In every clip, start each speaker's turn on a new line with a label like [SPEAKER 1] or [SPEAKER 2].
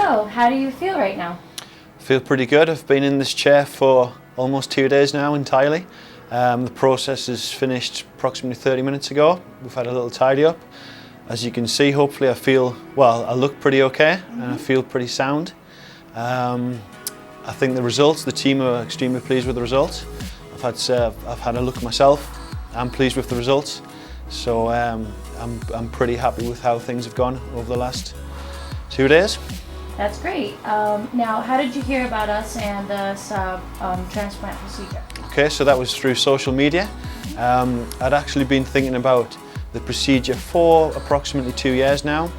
[SPEAKER 1] So, how do you feel right now?
[SPEAKER 2] I feel pretty good. I've been in this chair for almost 2 days now entirely. The process is finished approximately 30 minutes ago. We've had a little tidy up. As you can see, hopefully I look pretty okay and I feel pretty sound. I think the team are extremely pleased with the results. I've had a look myself. I'm pleased with the results. So I'm pretty happy with how things have gone over the last 2 days.
[SPEAKER 1] That's great. Now, how did you hear about us and the transplant procedure?
[SPEAKER 2] Okay, so that was through social media. I'd actually been thinking about the procedure for approximately 2 years now.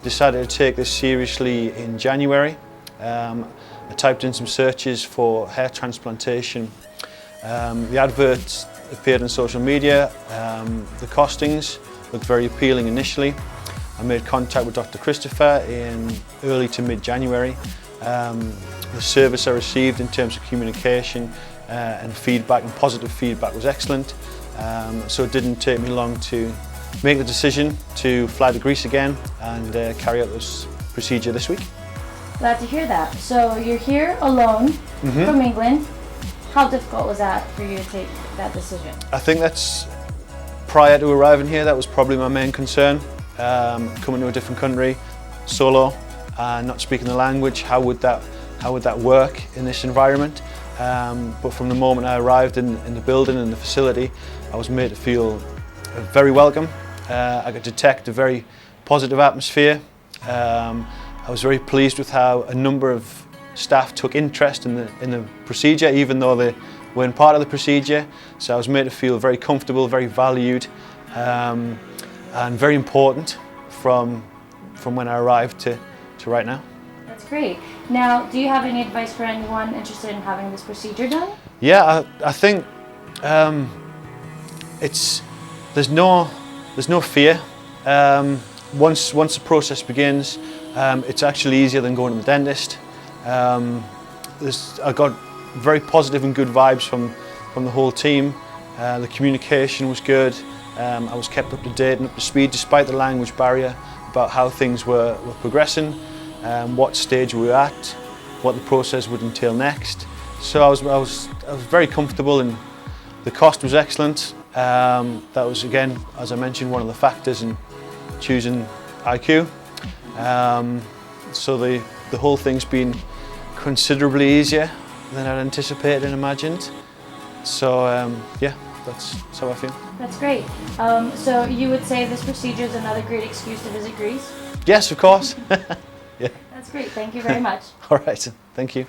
[SPEAKER 2] Decided to take this seriously in January. I typed in some searches for hair transplantation. The adverts appeared on social media. The costings looked very appealing initially. I made contact with Dr. Christopher in early to mid-January. The service I received in terms of communication and feedback and positive feedback was excellent. So it didn't take me long to make the decision to fly to Greece again and carry out this procedure this week.
[SPEAKER 1] Glad to hear that. So you're here alone from England. How difficult was that for you to take that decision?
[SPEAKER 2] I think that's, prior to arriving here, that was probably my main concern. Coming to a different country, solo, not speaking the language, how would that work in this environment? But from the moment I arrived in the building and the facility, I was made to feel very welcome. I could detect a very positive atmosphere. I was very pleased with how a number of staff took interest in the procedure, even though they weren't part of the procedure. So I was made to feel very comfortable, very valued. And very important from when I arrived to right now.
[SPEAKER 1] That's great. Now, do you have any advice for anyone interested in having this procedure done?
[SPEAKER 2] Yeah, I think there's no fear. Once the process begins, it's actually easier than going to the dentist. I got very positive and good vibes from the whole team. The communication was good. I was kept up to date and up to speed despite the language barrier about how things were progressing, what stage we were at, what the process would entail next. So I was very comfortable, and the cost was excellent. That was, again, as I mentioned, one of the factors in choosing IQ. So the whole thing's been considerably easier than I'd anticipated and imagined. So yeah. That's how I feel.
[SPEAKER 1] That's great. So you would say this procedure is another great excuse to visit Greece?
[SPEAKER 2] Yes, of course. Yeah.
[SPEAKER 1] That's great. Thank you very much.
[SPEAKER 2] All right. Thank you.